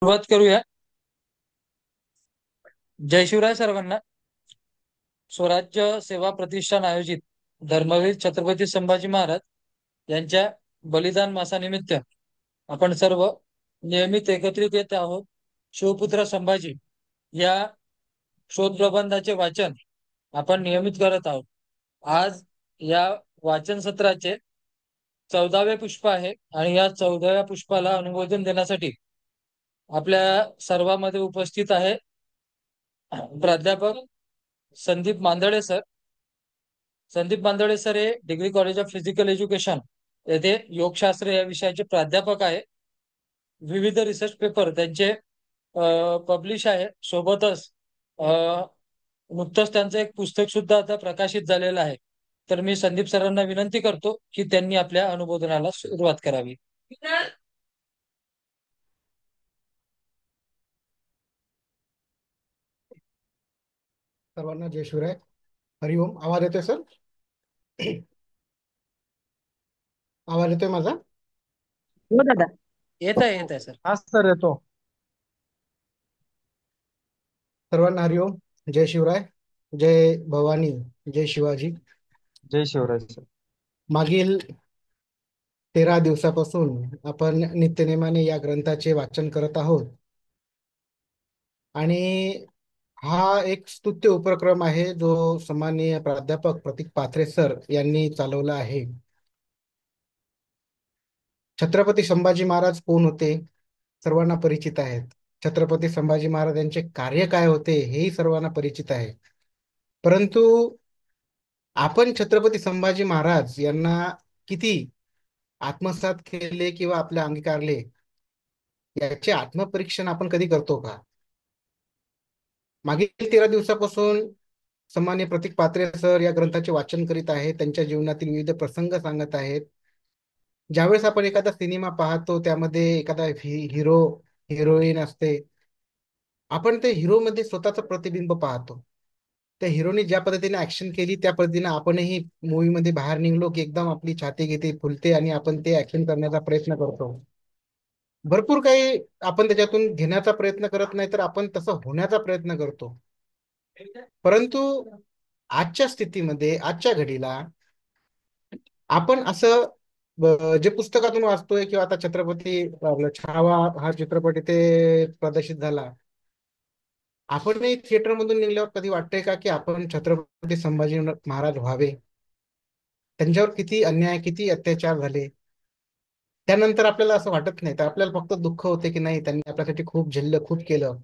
सुरुवात करूया. जय शिवराय सर्वांना. स्वराज्य सेवा प्रतिष्ठान आयोजित धर्मवीर छत्रपती संभाजी महाराज यांच्या बलिदान मासानिमित्त आपण सर्व नियमित एकत्रित येत आहोत. शिवपुत्र संभाजी या शोध प्रबंधाचे वाचन आपण नियमित करत आहोत. आज या वाचन सत्राचे 14वे पुष्प आहे आणि या 14व्या पुष्पाला अनुमोदन देण्यासाठी आपल्या सर्वांमध्ये उपस्थित आहे प्राध्यापक संदीप मांदळे सर. संदीप मांदळे सर हे degree college of physical education येथे योगशास्त्र या विषयाचे प्राध्यापक आहे. विविध रिसर्च पेपर त्यांचे पब्लिश आहे. सोबतच नुकतंच त्यांचं एक पुस्तक सुद्धा आता प्रकाशित झालेलं आहे. तर मी संदीप सरांना विनंती करतो की त्यांनी आपल्या अनुमोदनाला सुरुवात करावी. सर्वांना जय शिवराय. हरिओम. आवाज येतोय सर? आवाज येतोय माझा? हो दादा. येत आहे सर. हा सर येतो. सर्वांना हरिओम. जय शिवराय. जय भवानी. जय शिवाजी. जय शिवराय सर. मागील 13 दिवसापासून आपण नित्यनेमाने या ग्रंथाचे वाचन करत आहोत आणि हा एक स्तुत्य उपक्रम आहे जो सन्माननीय प्राध्यापक प्रतीक पाथरे सर यांनी चालवला आहे. छत्रपती संभाजी महाराज कोण होते? सर्वांना परिचित आहेत. छत्रपती संभाजी महाराज यांचे कार्य काय होते हेही सर्वांना परिचित आहे. परंतु आपण छत्रपती संभाजी महाराज यांना किती आत्मसात केले किंवा आपल्या अंगीकारले याचे आत्मपरीक्षण आपण कधी करतो का? मागील 13 दिवसापासून सन्माननीय प्रतीक पात्रे सर या ग्रंथाचे वाचन करीत आहेत. त्यांच्या जीवनातील विविध प्रसंग सांगत आहेत. ज्यावेळेस आपण एखादा सिनेमा पाहतो त्यामध्ये एखादा हिरो हिरोईन असते, आपण ते हिरो मध्ये स्वतःचं प्रतिबिंब पाहतो. त्या हिरोनी ज्या पद्धतीने ऍक्शन केली त्या पद्धतीने आपणही मूवी मध्ये बाहेर निघलो की एकदम आपली छाती घेते फुलते आणि आपण ते ऍक्शन करण्याचा प्रयत्न करतो. भरपूर काही आपण त्याच्यातून घेण्याचा प्रयत्न करत नाही तर आपण तसं होण्याचा प्रयत्न करतो. परंतु आजच्या स्थितीमध्ये आजच्या घडीला आपण असं जे पुस्तकातून वाचतोय किंवा आता छत्रपती आपलं छावा हा चित्रपट इथे प्रदर्शित झाला, आपणही थिएटर मधून निघल्यावर कधी वाटतंय का की आपण छत्रपती संभाजी महाराज व्हावे? त्यांच्यावर किती अन्याय किती अत्याचार झाले त्यानंतर आपल्याला असं वाटत नाही, तर आपल्याला फक्त दुःख होते की नाही त्यांनी आपल्यासाठी खूप झेललं खूप केलं.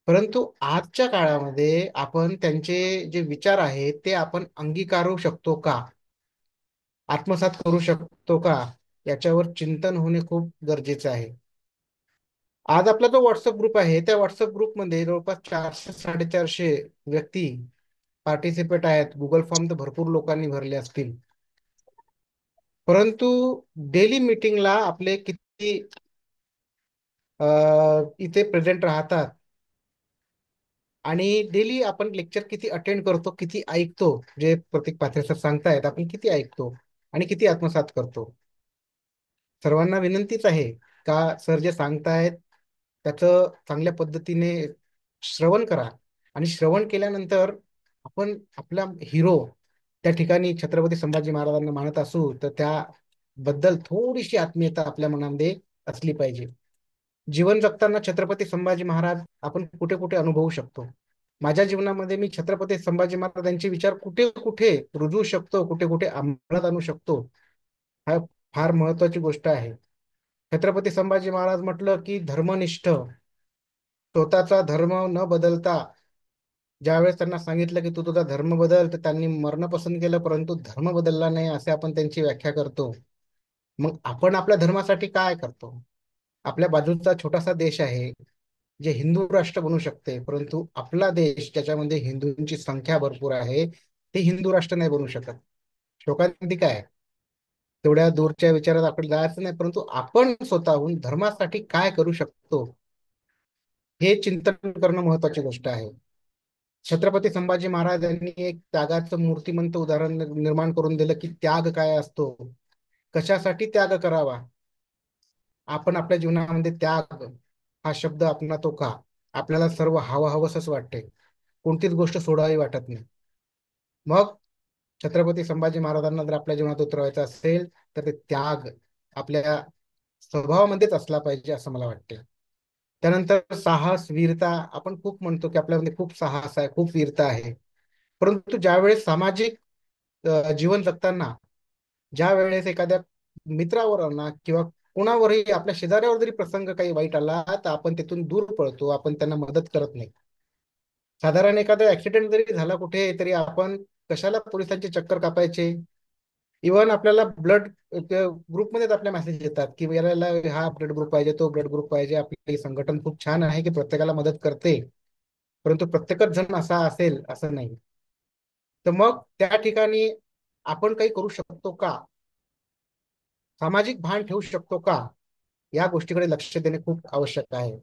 परंतु आजच्या काळामध्ये आपण त्यांचे जे विचार आहेत ते आपण अंगीकारू शकतो का, आत्मसात करू शकतो का, याच्यावर चिंतन होणे खूप गरजेचं आहे. आज आपला जो व्हॉट्सअप ग्रुप आहे त्या व्हॉट्सअप ग्रुपमध्ये जवळपास 400-450 व्यक्ती पार्टिसिपेट आहेत. गुगल फॉर्म तर भरपूर लोकांनी भरले असतील. परंतु डेली मीटिंगला आपले किती इथे प्रेझेंट राहतात आणि डेली आपण लेक्चर किती अटेंड करतो, किती ऐकतो, जे प्रतीक पाथरे सर सांगतायत आपण किती ऐकतो आणि किती आत्मसात करतो. सर्वांना विनंतीच आहे का सर जे सांगतायत त्याचं चांगल्या पद्धतीने श्रवण करा आणि श्रवण केल्यानंतर आपण आपला हिरो त्या ठिकाणी छत्रपती संभाजी महाराजांना मानत असू तर त्याबद्दल थोडीशी आत्मीयता आपल्या मनामध्ये असली पाहिजे. जीवन जगताना छत्रपती संभाजी महाराज आपण कुठे कुठे अनुभवू शकतो. माझ्या जीवनामध्ये मी छत्रपती संभाजी महाराजांचे विचार कुठे कुठे रुजवू शकतो, कुठे कुठे अंमलात आणू शकतो, हा फार महत्वाची गोष्ट आहे. छत्रपती संभाजी महाराज म्हटलं की धर्मनिष्ठ, स्वतःचा धर्म न बदलता ज्यावेळेस त्यांना सांगितलं की तू तुझा धर्म बदल तर त्यांनी मरण पसंत केलं परंतु धर्म बदलला नाही असे आपण त्यांची व्याख्या करतो. मग आपण आपल्या धर्मासाठी काय करतो? आपल्या बाजूचा छोटासा देश आहे जे हिंदू राष्ट्र बनू शकते, परंतु आपला देश ज्याच्यामध्ये हिंदूंची संख्या भरपूर आहे ते हिंदू राष्ट्र नाही बनू शकत. शोकांतिक काय, तेवढ्या दूरच्या विचारात आपण जायचं नाही, परंतु आपण स्वतःहून धर्मासाठी काय करू शकतो हे चिंतन करणं महत्वाची गोष्ट आहे. छत्रपती संभाजी महाराज यांनी एक त्यागाचं मूर्तिमंत उदाहरण निर्माण करून दिलं की त्याग काय असतो, कशासाठी त्याग करावा. आपण आपल्या जीवनामध्ये त्याग हा शब्द आपला तो का आपल्याला सर्व हवं हवंसच वाटते. कोणतीच गोष्ट सोडावी वाटत नाही. मग छत्रपती संभाजी महाराजांना जर आपल्या जीवनात उतरवायचं असेल तर ते त्याग आपल्या स्वभावामध्येच असला पाहिजे असं मला वाटते. त्यानंतर साहस वीरता, आपण खूप म्हणतो की आपल्यामध्ये खूप साहस आहे, खूप वीरता आहे. परंतु ज्यावेळेस सामाजिक जीवन जगताना ज्या वेळेस एखाद्या मित्रावर म्हणा किंवा कोणावरही आपल्या शेजाऱ्यावर जरी प्रसंग काही वाईट आला तर आपण तिथून दूर पळतो, आपण त्यांना मदत करत नाही. साधारण एखादा ऍक्सिडेंट जरी झाला कुठे तरी आपण कशाला पोलिसांचे चक्कर कापायचे. इव्हन आपल्याला ब्लड ग्रुपमध्येच आपल्या मेसेज येतात की याला हा ब्लड ग्रुप पाहिजे, तो ब्लड ग्रुप पाहिजे. आपले संघटन खूप छान आहे की प्रत्येकाला मदत करते, परंतु प्रत्येकच जण असा असेल असं नाही. तर मग त्या ठिकाणी आपण काही करू शकतो का, सामाजिक भान ठेवू शकतो का, या गोष्टीकडे लक्ष देणे खूप आवश्यक आहे.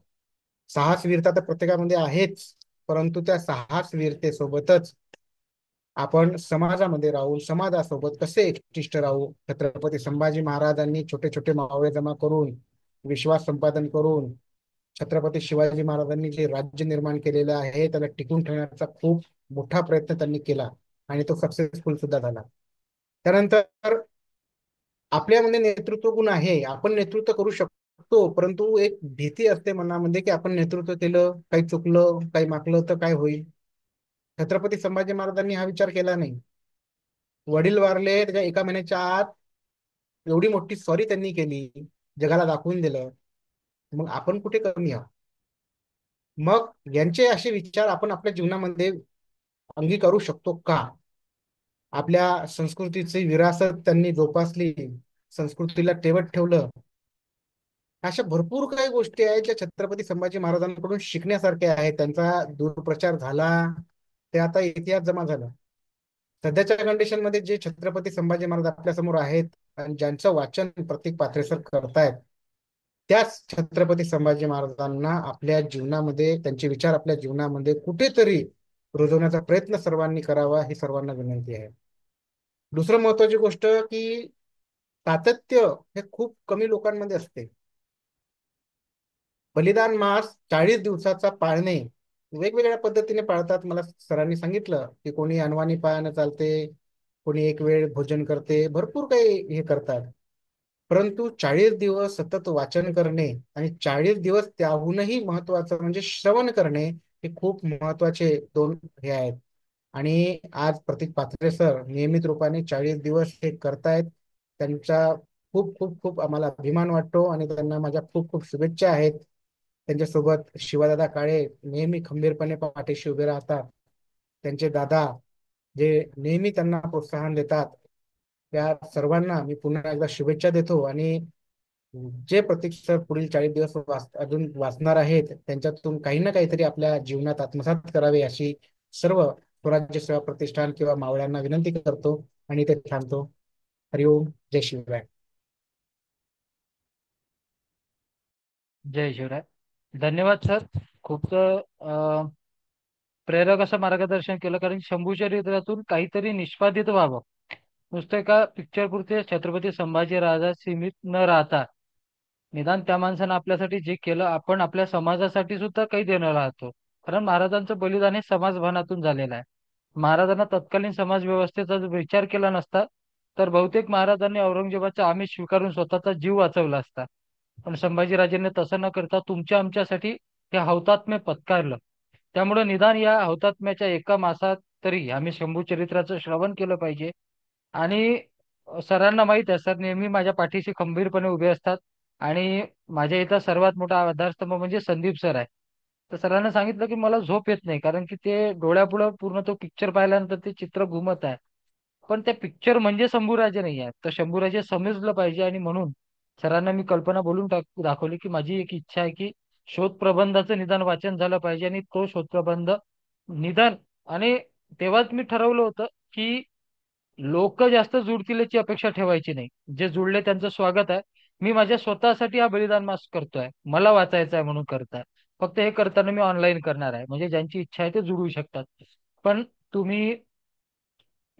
साहस वीरता तर प्रत्येकामध्ये आहेच, परंतु त्या साहस वीरतेसोबतच आपण समाजामध्ये राहून समाजासोबत कसे एकनिष्ठ राहू. छत्रपती संभाजी महाराजांनी छोटे छोटे मावळे जमा करून, विश्वास संपादन करून, छत्रपती शिवाजी महाराजांनी जे राज्य निर्माण केलेलं आहे त्याला टिकून ठेवण्याचा खूप मोठा प्रयत्न त्यांनी केला आणि तो सक्सेसफुल सुद्धा झाला. त्यानंतर आपल्यामध्ये नेतृत्व गुण आहे, आपण नेतृत्व करू शकतो, परंतु एक भीती असते मनामध्ये की आपण नेतृत्व केलं, काही चुकलं, काही माकलं तर काय होईल. छत्रपती संभाजी महाराजांनी हा विचार केला नाही. वडील वारले त्याच्या एका महिन्याच्या आत एवढी मोठी सॉरी त्यांनी केली, जगाला दाखवून दिलं. मग आपण कुठे कमी आहोत. मग यांचे असे विचार आपण आपल्या जीवनामध्ये अंगीकारू शकतो का. आपल्या संस्कृतीची विरासत त्यांनी जोपासली, संस्कृतीला तेवत ठेवलं. अशा भरपूर काही गोष्टी आहेत ज्या छत्रपती संभाजी महाराजांकडून शिकण्यासारख्या आहेत. त्यांचा दूरप्रचार झाला, ते आता इतिहास जमा झाला. सध्याच्या कंडिशन मध्ये जे छत्रपती संभाजी महाराज आपल्या समोर आहेत आणि ज्यांचं वाचन प्रत्येक पात्रेसर करतायत, त्याच छत्रपती संभाजी महाराजांना आपल्या जीवनामध्ये, त्यांचे विचार आपल्या जीवनामध्ये कुठेतरी रुजवण्याचा प्रयत्न सर्वांनी करावा, ही सर्वांना विनंती आहे. दुसरं महत्वाची गोष्ट की सातत्य हे खूप कमी लोकांमध्ये असते. बलिदान मास 40 दिवसाचा पाळणे वेगवेगळ्या पद्धतीने पाळतात. मला सरांनी सांगितलं की कोणी अनवाणी पायानं चालते, कोणी एक वेळ भोजन करते, भरपूर काही हे करतात. परंतु 40 दिवस सतत वाचन करणे आणि 40 दिवस त्याहूनही महत्वाचं म्हणजे श्रवण करणे, हे खूप महत्वाचे दोन हे आहेत. आणि आज प्रतीक पात्रे सर नियमित रूपाने 40 दिवस हे करतायत. त्यांचा खूप खूप खूप आम्हाला अभिमान वाटतो आणि त्यांना माझ्या खूप खूप शुभेच्छा आहेत. त्यांच्यासोबत शिवादादा काळे नेहमी खंबीरपणे पाठीशी उभे राहतात. त्यांचे दादा जे नेहमी त्यांना प्रोत्साहन देतात, त्या सर्वांना मी पुन्हा एकदा शुभेच्छा देतो. आणि जे प्रतीक सर पुढील 40 दिवस अजून वाचणार आहेत त्यांच्यातून काही ना काहीतरी आपल्या जीवनात आत्मसात करावे अशी सर्व स्वराज्य सेवा प्रतिष्ठान किंवा मावळ्यांना विनंती करतो आणि ते थांबतो. हरिओम, जय शिवराय. जय शिवराय. धन्यवाद सर. खूप प्रेरक असं मार्गदर्शन केलं, कारण शंभूच्या चरित्रातून काहीतरी निष्पादित व्हावं. नुसतं एका पिक्चर पुरते छत्रपती संभाजी राजा सीमित न राहता, निदान त्या माणसानं आपल्यासाठी जे केलं, आपण आपल्या समाजासाठी सुद्धा काही देणं राहतो. कारण महाराजांचं बलिदान हे समाजभानातून झालेलं आहे. महाराजांना तत्कालीन समाज व्यवस्थेचा जर विचार केला नसता तर बहुतेक महाराजांनी औरंगजेबाचा आमिष स्वीकारून स्वतःचा जीव वाचवला असता. पण संभाजीराजेंनी तसं न करता तुमच्या आमच्यासाठी हे हौतात्म्य पत्कारलं. त्यामुळे निदान या हौतात्म्याच्या एका मासात तरी आम्ही शंभू चरित्राचं श्रवण केलं पाहिजे. आणि सरांना माहित आहे, सर नेहमी माझ्या पाठीशी खंबीरपणे उभे असतात. आणि माझ्या इथं सर्वात मोठा आधारस्तंभ म्हणजे संदीप सर आहे. तर सरांना सांगितलं की मला झोप येत नाही, कारण की ते डोळ्यापुढं पूर्ण तो पिक्चर पाहिल्यानंतर ते चित्र घुमत आहे. पण ते पिक्चर म्हणजे शंभूराजे नाही आहे, तर शंभूराजे समजलं पाहिजे. आणि म्हणून सरांना मी कल्पना बोलून दाखवली की माझी एक इच्छा आहे की शोध प्रबंधाचं निदान वाचन झालं पाहिजे. आणि तो शोध प्रबंध निदान, आणि तेव्हाच मी ठरवलं होतं की लोक जास्त जुडतील याची अपेक्षा ठेवायची नाही. जे जुडले त्यांचं स्वागत आहे. मी माझ्या स्वतःसाठी हा बलिदान मास करतोय, मला वाचायचा आहे म्हणून करताय. फक्त हे करताना मी ऑनलाईन करणार आहे, म्हणजे ज्यांची इच्छा आहे ते जुळू शकतात. पण तुम्ही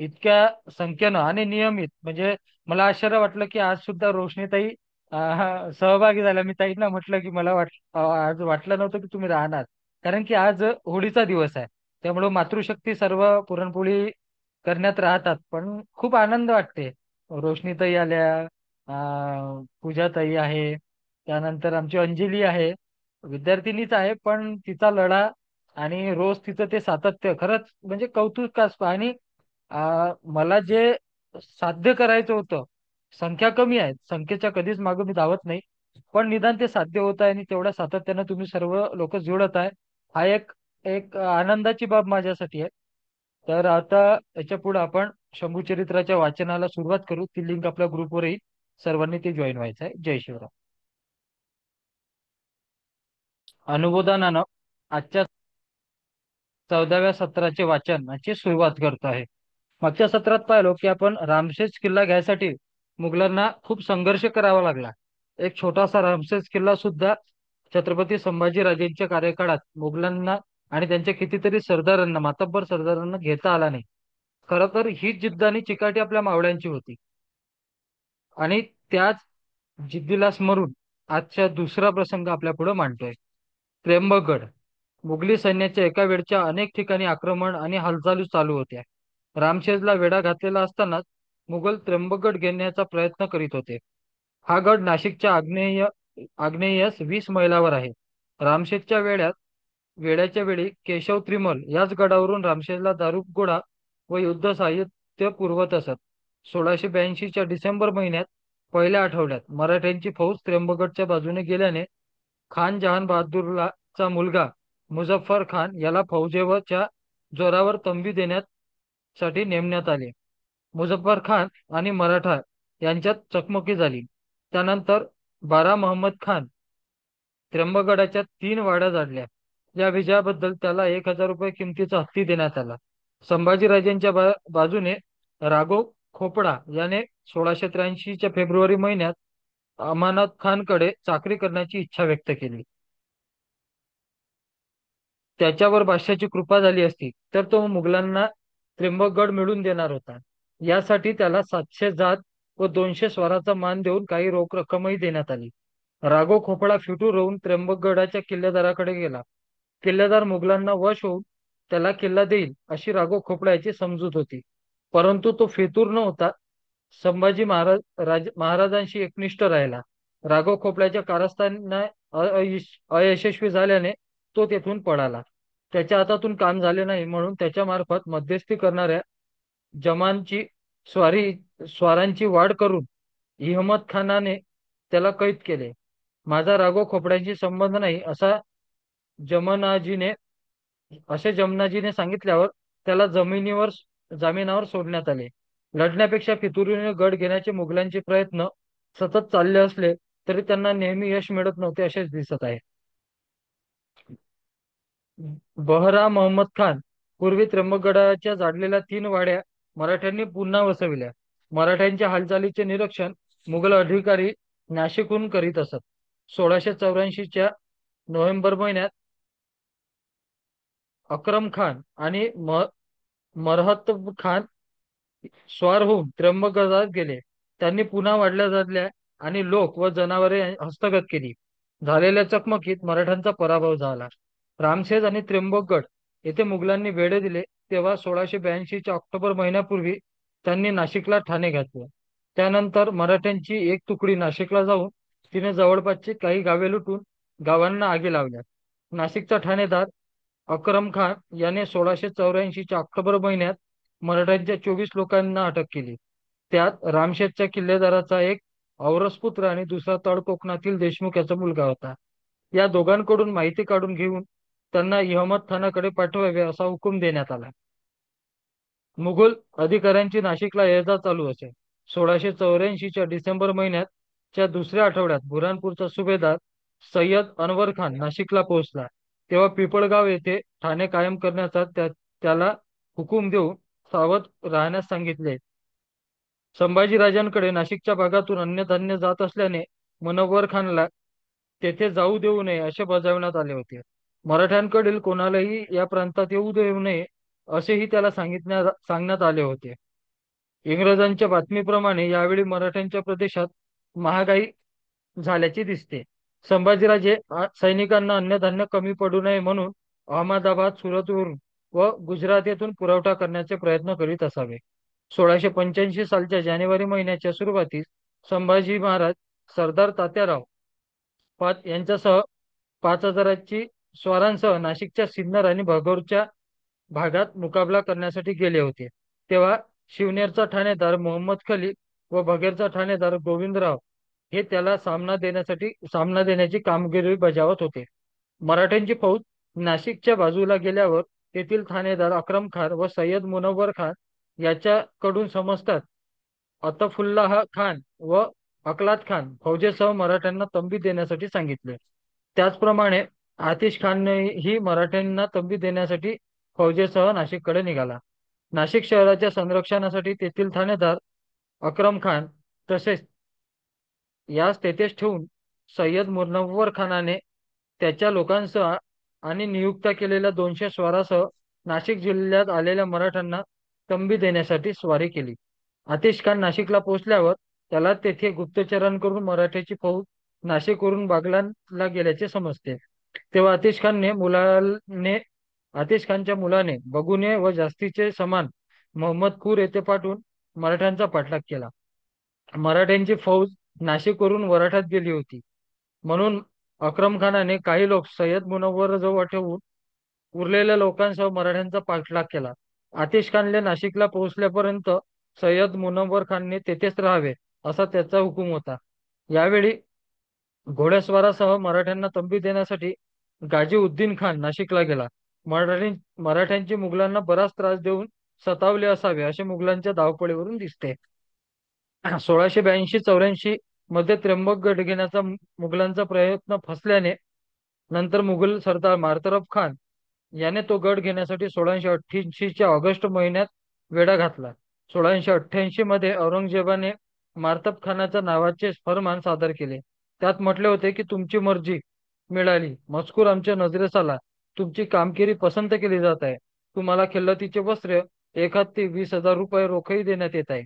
इतक्या संख्येनं आणि नियमित, म्हणजे मला आश्चर्य वाटलं की आज सुद्धा रोशनीताई सहभागी झाला. मी ताईंना म्हटलं की मला आज वाटलं नव्हतं की तुम्ही राहणार, कारण की आज होळीचा दिवस आहे. त्यामुळं मातृशक्ती सर्व पुरणपोळी करण्यात राहतात, पण खूप आनंद वाटते. रोशनीताई आल्या, पूजाताई आहे, त्यानंतर आमची अंजली आहे, विद्यार्थिनीच आहे, पण तिचा लढा आणि रोज तिचं ते सातत्य खरंच म्हणजे कौतुकास्पद. आणि मला जे साध्य करायचं होतं, संख्या कमी आहे, संख्येच्या कधीच मागे मी धावत नाही, पण निदान ते साध्य होत आहे आणि तेवढ्या सातत्यानं तुम्ही सर्व लोक जुळत आहे. हा एक एक आनंदाची बाब माझ्यासाठी आहे. तर आता याच्या पुढे आपण शंभूचरित्राच्या वाचनाला सुरुवात करू. ती लिंक आपल्या ग्रुपवर येईल, सर्वांनी ते जॉईन व्हायचं आहे. जय शिवराम. अनुबोधनानं आजच्या 14व्या सत्राचे वाचनाची सुरुवात करतो आहे. मागच्या सत्रात पाहिलो की आपण रामशेज किल्ला घ्यायसाठी मुघलांना खूप संघर्ष करावा लागला. एक छोटासा रामशेज किल्ला सुद्धा छत्रपती संभाजीराजेंच्या कार्यकाळात मुघलांना आणि त्यांच्या कितीतरी सरदारांना, मातब्बर सरदारांना घेता आला नाही. खरं तर ही जिद्द आणि चिकाटी आपल्या मावळ्यांची होती. आणि त्याच जिद्दीला स्मरून आजचा दुसरा प्रसंग आपल्या पुढे मांडतोय. त्र्यंबकगड. मुघली सैन्याच्या एका वेळच्या अनेक ठिकाणी आक्रमण आणि हालचाली चालू होत्या. रामशेजला वेढा घातलेला असतानाच मुघल त्र्यंबकगड घेण्याचा प्रयत्न करीत होते. हा गड नाशिकच्या आग्नेयेस 20 मैलावर आहे. रामशेजच्या वेड्याच्या वेळी केशव त्रिमल याच गडावरून रामशेजला दारुगोळा व युद्ध साहित्य पुरवत असत. 1682च्या डिसेंबर महिन्यात पहिल्या आठवड्यात मराठ्यांची फौज त्र्यंबकगडच्या बाजूने गेल्याने खान जहान बहादूरला चा मुलगा मुझफ्फर खान याला फौजेच्या जोरावर तंबी देण्यासाठी नेमण्यात आले. मुझफ्फर खान आणि मराठा यांच्यात चकमकी झाली. त्यानंतर बारा महम्मद खान त्र्यंबकगडाच्या 3 वाड्या झाडल्या. या विजयाबद्दल त्याला 1000 रुपये किमतीचा हत्ती देण्यात आला. संभाजीराजेंच्या बाजूने राघव खोपडा याने 1683च्या फेब्रुवारी महिन्यात अमानत खानकडे चाकरी करण्याची इच्छा व्यक्त केली. त्याच्यावर बादशाची कृपा झाली असती तर तो मुघलांना त्र्यंबकगड मिळवून देणार होता. यासाठी त्याला 700 जात व 200 स्वाराचा मान देऊन काही रोख रक्कमही देण्यात आली. राघव खोपडा फिटूर होऊन त्र्यंबकगडाच्या किल्लेदाराकडे गेला. किल्लेदार मुघलांना वश होऊन त्याला किल्ला देईल अशी राघव खोपड्याची समजूत होती, परंतु तो फितूर न होता संभाजी महाराजांशी एकनिष्ठ राहिला. राघव खोपड्याच्या कारस्थाना अयशस्वी झाल्याने तो तेथून पळाला. त्याच्या हातातून काम झाले नाही, म्हणून त्याच्या मार्फत मध्यस्थी करणाऱ्या जमानची स्वारांची वाढ करून इहमत खानाने त्याला कैद केले. माझा राघव खोपड्यांशी संबंध नाही जमनाजीने असे जमनाजीने सांगितल्यावर त्याला जामिनावर सोडण्यात आले. लढण्यापेक्षा फितुरीने गड घेण्याचे मुघलांचे प्रयत्न सतत चालले असले तरी त्यांना नेहमी यश मिळत नव्हते असेच दिसत आहे. बहरा महम्मद खान पूर्वी त्र्यंबकगडाच्या जाडलेल्या 3 वाड्या मराठ्यांनी पुन्हा वसविल्या. मराठ्यांच्या हालचालीचे निरीक्षण मुघल अधिकारी नाशिकहून करीत असत. 1684च्या नोव्हेंबर महिन्यात अक्रम खान आणि मरहत खान स्वार होऊन त्र्यंबकगडात गेले. त्यांनी पुन्हा वाढल्या जाडल्या आणि लोक व जनावरे हस्तगत केली. झालेल्या चकमकीत मराठ्यांचा पराभव झाला. रामशेज आणि त्र्यंबकगड येथे मुघलांनी वेढे दिले तेव्हा 1682च्या ऑक्टोबर महिन्यापूर्वी त्यांनी नाशिकला ठाणे घातले. त्यानंतर मराठ्यांची एक तुकडी नाशिकला जाऊन तिने जवळपासची काही गावे लुटून गावांना आगी लावल्या. नाशिकचा ठाणेदार अक्रम खान याने 1684च्या ऑक्टोबर महिन्यात मराठ्यांच्या 24 लोकांना अटक केली. त्यात रामशेजच्या किल्लेदाराचा एक औरस पुत्र आणि दुसरा तळकोकणातील देशमुख याचा मुलगा होता. या दोघांकडून माहिती काढून घेऊन त्यांना इहमत खानाकडे पाठवावे असा हुकूम देण्यात आला. मुघल अधिकाऱ्यांची नाशिकला ये-जा चालू असे. 1684च्या डिसेंबर महिन्याच्या दुसऱ्या आठवड्यात बुऱ्हाणपूरचा सुभेदार सय्यद अनवर खान नाशिकला पोहोचला. तेव्हा पिपळगाव येथे ठाणे कायम करण्याचा त्याला हुकूम देऊन सावध राहण्यास सांगितले. संभाजीराजांकडे नाशिकच्या भागातून अन्नधान्य जात असल्याने मुनव्वर खानला तेथे जाऊ देऊ नये असे बजावण्यात आले होते. मराठ्यांकडील कोणालाही या प्रांतात येऊ देऊ नये असेही त्याला सांगण्यात आले होते. इंग्रजांच्या बातमीप्रमाणे यावेळी मराठ्यांच्या प्रदेशात महागाई झाल्याचे दिसते. संभाजीराजे सैनिकांना अन्नधान्य कमी पडू नये म्हणून अहमदाबाद, सुरतवरून व गुजरात पुरवठा करण्याचे प्रयत्न करीत असावे. 1685 सालच्या जानेवारी महिन्याच्या सुरुवातीस संभाजी महाराज सरदार तात्याराव पाट यांच्यासह 5,000 स्वारांसह नाशिकच्या सिन्नर आणि भगोरच्या भागात मुकाबला करण्यासाठी गेले होते. तेव्हा शिवनेरचा ठाणेदार मोहम्मद खलील व बघेरचा ठाणेदार गोविंदराव हे त्याला सामना देण्याची कामगिरी बजावत होते. मराठ्यांची फौज नाशिकच्या बाजूला गेल्यावर तेथील ठाणेदार अक्रम खान व सय्यद मुनव्वर खान याच्याकडून समजतात अतफुल्लाह खान व अकलात खान फौजेसह मराठ्यांना तंबी देण्यासाठी सांगितले. त्याचप्रमाणे आतिश खानही मराठ्यांना तंबी देण्यासाठी फौजेसह नाशिककडे निघाला. नाशिक शहराच्या संरक्षणासाठी तेथील ठाणेदार अक्रम खान तसेच यास तेथेच ठेवून सय्यद मुनव्वर खानाने त्याच्या लोकांसह आणि नियुक्त केलेल्या 200 स्वारासह नाशिक जिल्ह्यात आलेल्या मराठ्यांना तंबी देण्यासाठी स्वारी केली. आतिश खान नाशिकला पोहोचल्यावर त्याला तेथे गुप्तचरांकडून मराठ्याची फौज नाशिकवरून बागलाणला गेल्याचे समजते. तेव्हा आतिश खानच्या मुलाने बगुने व जास्तीचे समान मोहम्मदपूर येथे पाठवून मराठ्यांचा पाठलाग केला. मराठ्यांची फौज नाशिकवरून वराठात गेली होती म्हणून अक्रम खानाने काही लोक सय्यद मुनव्वर जवळ ठेवून उरलेल्या लोकांसह मराठ्यांचा पाठलाग केला. आतिश खानले नाशिकला पोहोचल्यापर्यंत सय्यद मुनव्वर खानने तेथेच राहावे असा त्याचा हुकूम होता. यावेळी घोडेस्वारासह मराठ्यांना तंबी देण्यासाठी गाजीउद्दीन खान नाशिकला गेला. मराठ्यांची मुघलांना बराच त्रास देऊन सतावले असावे असे मुघलांच्या धावपळीवरून दिसते. 1682-84 मध्ये त्र्यंबकगड घेण्याचा मुघलांचा प्रयत्न फसल्याने नंतर मुघल सरदार मार्तरफ खान याने तो गड घेण्यासाठी 1688च्या ऑगस्ट महिन्यात वेढा घातला. 1688 मध्ये औरंगजेबाने मार्तब खानाच्या नावाचे फरमान सादर केले. त्यात म्हटले होते की तुमची मर्जी मिळाली, मजकूर आमच्या नजरेस आला, तुमची कामगिरी पसंत केली जात आहे, तुम्हाला खिल्लतीचे वस्त्र 1 हत्ती 20,000 रुपये रोखही देण्यात येत आहे.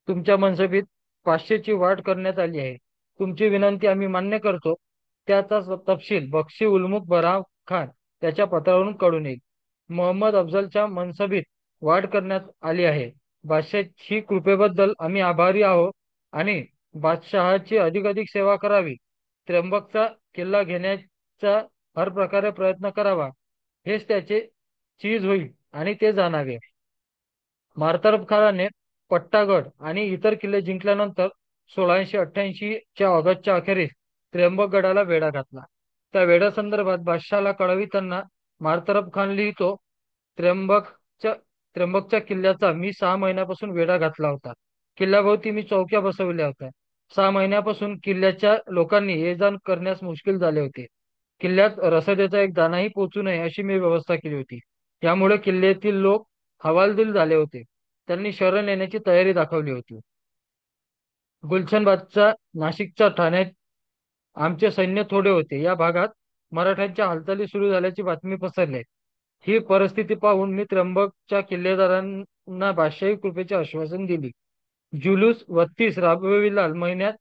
तुमच्या मनसबीत 500ची वाढ करण्यात आली आहे. तुमची विनंती आम्ही मान्य करतो. त्याचा तपशील बक्षी उल्मुख बराव खान त्याच्या पत्रावरून कळून येईल. मोहम्मद अफजलच्या मनसबीत वाढ करण्यात आली आहे. बादशाहची कृपेबद्दल आम्ही आभारी आहोत आणि बादशहाची अधिकाधिक सेवा करावी. त्र्यंबकचा किल्ला घेण्याचा हर प्रकारे प्रयत्न करावा हेच त्याचे चीज होईल आणि ते जाणावे. मार्तरफ खानाने पट्टागड आणि इतर किल्ले जिंकल्यानंतर 1688च्या ऑगस्टच्या अखेरीस त्र्यंबकगडाला वेढा घातला. त्या वेढ्यासंदर्भात बादशाहला कळविताना मार्तरफ खान लिहितो, त्र्यंबकच्या किल्ल्याचा मी 6 महिन्यापासून वेढा घातला होता. किल्ल्याभोवती मी चौक्या बसवल्या होत्या. 6 महिन्यापासून किल्ल्याच्या लोकांनी ये जाण करण्यास मुश्किल झाले होते. किल्ल्यात रसदेचा एक दाणाही पोचू नये अशी मी व्यवस्था केली होती. यामुळे किल्ल्यातील लोक हवालदिल झाले होते. त्यांनी शरण येण्याची तयारी दाखवली होती. गुलशनबादचा नाशिकच्या ठाण्यात आमचे सैन्य थोडे होते. या भागात मराठ्यांच्या हालचाली सुरू झाल्याची बातमी पसरली. ही परिस्थिती पाहून मी त्र्यंबकच्या किल्लेदारांना बादशाही कृपेचे आश्वासन दिली. जुलूस 32 राबिउल महिन्यात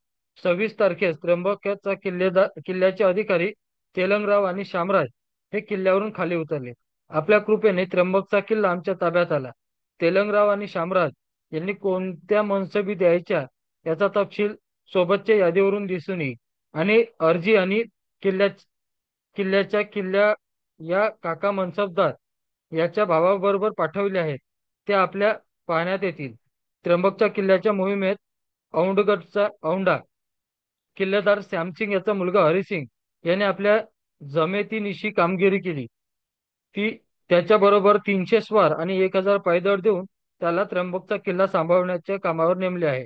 26 तारखेस त्र्यंबकचा किल्ल्याचे अधिकारी तेलंगराव आणि शामराज हे किल्ल्यावरून खाली उतरले. आपल्या कृपेने त्र्यंबकचा किल्ला आमच्या ताब्यात आला. तेलंगराव आणि शामराज यांनी कोणत्या मनसबी द्यायच्या याचा तपशील सोबतच्या यादीवरून दिसून येईल आणि अर्जी आणि किल्ल्या या काका मनसबदार याच्या भावाबरोबर पाठवले आहेत. ते आपल्या पाहण्यात येतील. त्र्यंबकच्या किल्ल्याच्या मोहिमेत औंढा किल्लेदार श्यामसिंग याचा मुलगा हरिसिंग याने आपल्या जमेतीनिशी कामगिरी केली. त्याच्याबरोबर 300 स्वार आणि 1000 पायदळ देऊन त्याला त्र्यंबकचा किल्ला सांभाळण्याच्या कामावर नेमले आहे.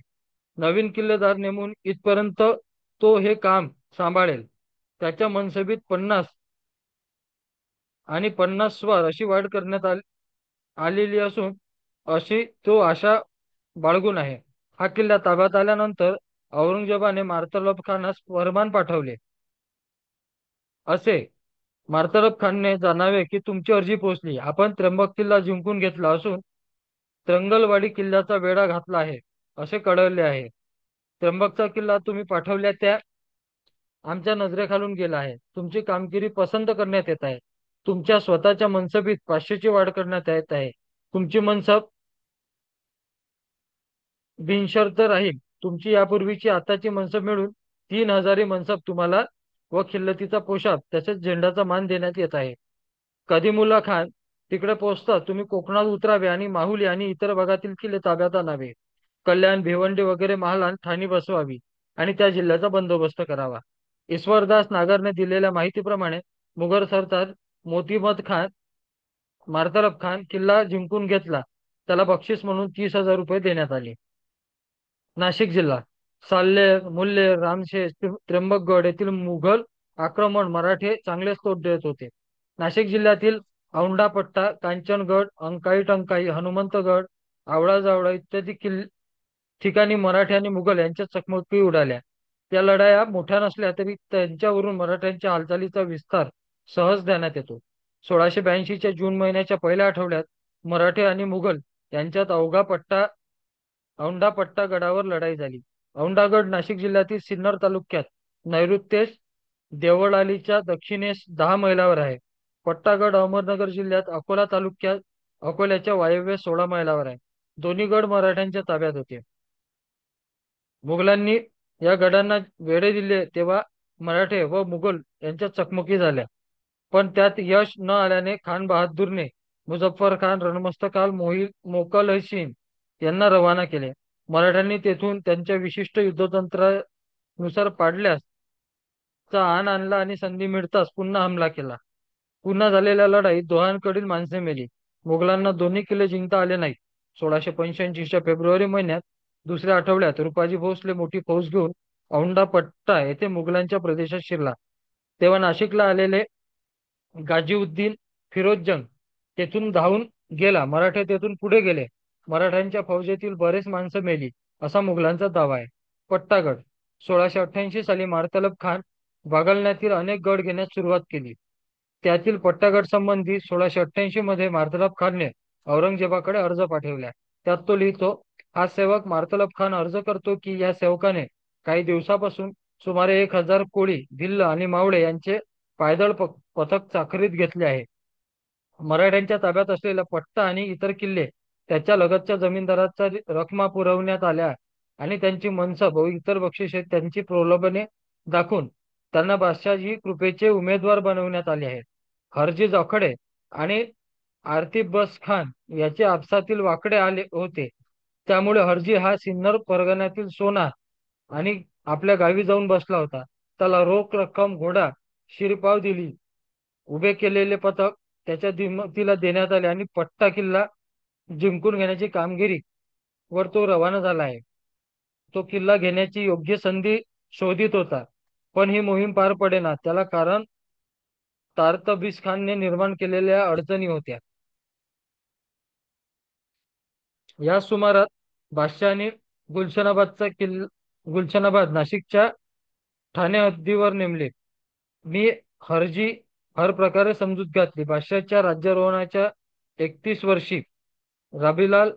नवीन किल्लेदार नेमून इथपर्यंत तो हे काम सांभाळेल. त्याच्या मनसबीत 50 आणि 50 स्वार अशी वाढ करण्यात आलेली असून अशी तो आशा बाळगून आहे. हा किल्ला ताब्यात आल्यानंतर औरंगजेबाने मार्तरफ खानास फरमान पाठवले. असे मार्तरफ खानने जाणावे की तुमची अर्जी पोहोचली. आपण त्र्यंबक किल्ला जिंकून घेतला असून त्रंगलवाडी किल्ल्याचा वेढा घातला आहे असे कळवले आहे. त्र्यंबकचा किल्ला तुम्ही पाठवल्या त्या आमच्या नजरेखालून गेला आहे. तुमची कामगिरी पसंत करण्यात येत आहे. तुमच्या स्वतःच्या मनसबीत 500ची वाढ करण्यात येत आहे. तुमची मनसब बिनशर्त राहील. तुमची यापूर्वीची आताची मनसब मिळून 3000 मनसब तुम्हाला व खिल्लतीचा पोशाख तसेच झेंडाचा मान देण्यात येत आहे. कदीमुल्ला खान, तिकडे पोहोचता तुम्ही कोकणात उतरावे आणि माहुली आणि इतर भागातील किल्ले ताब्यात आणावे. कल्याण, भिवंडी वगैरे महालात ठाणी बसवावी आणि त्या जिल्ह्याचा बंदोबस्त करावा. ईश्वरदास नागरने दिलेल्या माहितीप्रमाणे मुघल सरदार मोतीमत खान मार्तारफ खान किल्ला जिंकून घेतला. त्याला बक्षीस म्हणून 30,000 रुपये देण्यात आले. नाशिक जिल्हा साल्हेर, मुल्हेर, रामशेष, त्र्यंबकगड येथील मुघल आक्रमण मराठे चांगलेच तोड देत होते. नाशिक जिल्ह्यातील औंढा पट्टा, कांचनगड, अंकाई टंकाई, हनुमंतगड, आवळा जावळा इत्यादी ठिकाणी मराठी आणि मुघल यांच्या चकमकी उडाल्या. त्या लढाया मोठ्या नसल्या तरी त्यांच्यावरून मराठ्यांच्या हालचालीचा विस्तार सहज देण्यात येतो. 1682च्या जून महिन्याच्या पहिल्या आठवड्यात मराठे आणि मुघल यांच्यात औंढा पट्टा गडावर लढाई झाली. औंढागड नाशिक जिल्ह्यातील सिन्नर तालुक्यात नैऋत्येस देवळालीच्या दक्षिणेस 10 मैलावर आहे. पट्टागड अहमदनगर जिल्ह्यात अकोला तालुक्यात अकोल्याच्या वायव्येस 16 मैलावर आहे. दोन्ही गड मराठ्यांच्या ताब्यात होते. मुघलांनी या गडांना वेढे दिले तेव्हा मराठे व मुघल यांच्यात चकमकी झाल्या, पण त्यात यश न आल्याने खान बहादूरने मुझफ्फर खान, रणमस्तकाल मोकलहसीन यांना रवाना केले. मराठ्यांनी तेथून त्यांच्या विशिष्ट युद्धतंत्रानुसार पाडल्यास चा आण आणला आणि संधी मिळताच पुन्हा हमला केला. पुन्हा झालेल्या लढाईत दोहांकडील माणसे मेली. मुघलांना दोन्ही किल्ले जिंकता आले नाहीत. 1685च्या फेब्रुवारी महिन्यात दुसऱ्या आठवड्यात रुपाजी भोसले मोठी फौज घेऊन औंढा पट्टा येथे मुघलांच्या प्रदेशात शिरला. तेव्हा नाशिकला आलेले गाजीउद्दीन फिरोजजंग तेथून धावून गेला. मराठे तेथून पुढे गेले. मराठ्यांच्या फौजेतील बरेच माणसं मेली असा मुघलांचा दावा आहे. पट्टागड 1688 साली मार्तलब खान बागलण्यातील अनेक गड घेण्यास सुरुवात केली. त्यातील पट्टागड संबंधी 1688 मध्ये मार्तलब खानने औरंगजेबाकडे अर्ज पाठवला. त्यात तो लिहितो, हा सेवक मार्तलब खान अर्ज करतो की या सेवकाने काही दिवसापासून सुमारे 1000 कोळी, भिल्ल आणि मावळे यांचे पायदळ पथक चाकरीत घेतले आहे. मराठ्यांच्या ताब्यात असलेला पट्टा आणि इतर किल्ले त्याच्या लगतच्या जमीनदाराचा रकमा पुरवण्यात आल्या आणि त्यांची मनसब व इतर बक्षिसे त्यांची प्रलोभने दाखवून त्यांना बादशाही कृपेचे उमेदवार बनवण्यात आले आहेत. हरजीज अखडे आणि आरती बस खान याचे आपसातील वाकडे आले होते. त्यामुळे हरजी हा सिन्नर परगण्यातील सोना आणि आपल्या गावी जाऊन बसला होता. त्याला रोख रक्कम, घोडा, शिरपाव दिली. उभे केलेले पथक त्याच्या दिमतीला देण्यात आले आणि पट्टा किल्ला जिंकून घेण्याची कामगिरी वर तो रवाना झाला आहे. तो किल्ला घेण्याची योग्य संधी शोधित होता, पण ही मोहीम पार पडेना. त्याला कारण तारतबीस खानने निर्माण केलेल्या अडचणी होत्या. या सुमारात बादशहाने गुलशनाबाद नाशिकच्या ठाणे हद्दीवर नेमले. मी हरजी हर प्रकारे समजूत घातली. बादशाहच्या राज्यारोहणाच्या 31 वर्षी राबीलाल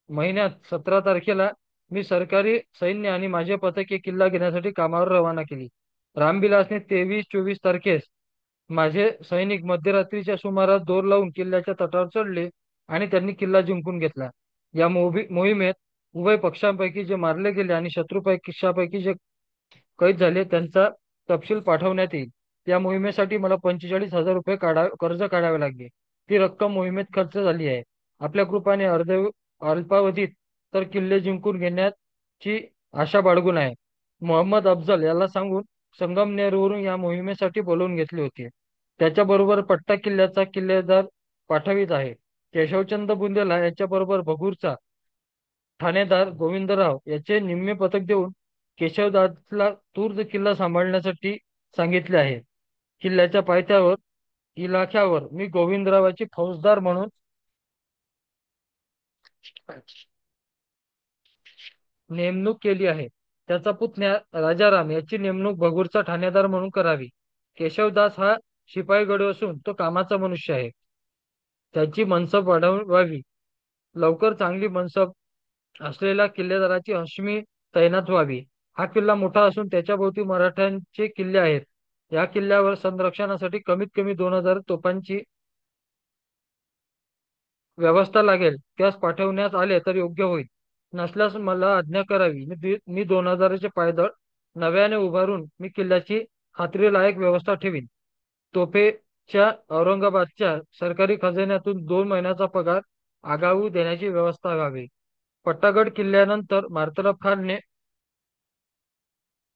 महिन्यात 17 तारखेला मी सरकारी सैन्य आणि माझे पथके किल्ला घेण्यासाठी कामावर रवाना केली. रामबिलासने 23-24 तारखेस माझे सैनिक मध्यरात्रीच्या सुमारास दोर लावून किल्ल्याच्या तटावर चढले आणि त्यांनी किल्ला जिंकून घेतला. या मोहिमेत उभय पक्षांपैकी जे मारले गेले आणि शत्रुपक्षापैकी जे कैद झाले त्यांचा तपशील पाठवण्यात येईल. या मोहिमेसाठी मला 45,000 रुपये कर्ज काढावे लागले. ती रक्कम मोहिमेत खर्च झाली आहे. आपल्या कृपाने अल्पावधीत तर किल्ले जिंकून घेण्याची आशा बाळगून आहे. मोहम्मद अफजल याला सांगून संगमनेरवरून या मोहिमेसाठी बोलवून घेतले होते. त्याच्याबरोबर पट्टा किल्ल्याचा किल्लेदार पाठवित आहे. केशवचंद बुंदेला याच्याबरोबर भगूरचा ठाणेदार गोविंदराव याचे निम्मे पथक देऊन केशवदासला तूर्त किल्ला सांभाळण्यासाठी सांगितले आहे. किल्ल्याच्या पायथ्यावर इलाख्यावर मी गोविंदरावाची फौजदार म्हणून नेमणूक केली आहे. त्याचा पुतण्या राजाराम याची नेमणूक भगूरचा ठाणेदार म्हणून करावी. केशवदास हा शिपाईगड असून तो कामाचा मनुष्य आहे. त्याची मनसब वाढवावी. लवकर चांगली मनसब असलेल्या किल्लेदाराची हशमी तैनात व्हावी. हा किल्ला मोठा असून त्याच्या भोवती मराठ्यांचे किल्ले आहेत. या किल्ल्यावर संरक्षणासाठी कमीत कमी 2000 तोफांची व्यवस्था लागेल. त्यास पाठवण्यात आले तर योग्य होईल. नसल्यास मला आज्ञा करावी. मी 2000चे पायदळ नव्याने उभारून मी किल्ल्याची खात्रीलायक व्यवस्था ठेवीन. तोफेच्या औरंगाबादच्या सरकारी खजिन्यातून 2 महिन्याचा पगार आगाऊ देण्याची व्यवस्था व्हावी. पट्टागड किल्ल्यानंतर मार्तलब खानने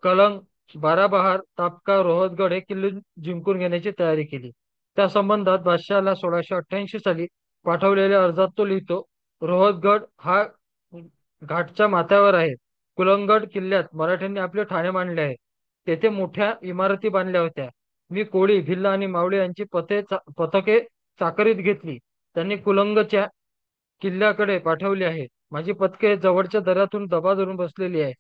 कलंग, बाराबहार, तापका, रोहतगड हे किल्ले जिंकून घेण्याची तयारी केली. त्या संबंधात बादशहाला 1688 साली पाठवलेल्या अर्जात तो लिहितो, रोहतगड हा घाटच्या माथ्यावर आहे. कुलंगड किल्ल्यात मराठ्यांनी आपले ठाणे मांडले आहे. तेथे मोठ्या इमारती बांधल्या होत्या. मी कोळी, भिल्ल आणि मावळे यांची पथके चाकरीत घेतली. त्यांनी कुलंगच्या किल्ल्याकडे पाठवली आहे. माझी पथके जवळच्या दऱ्यातून दबा धरून बसलेली आहे.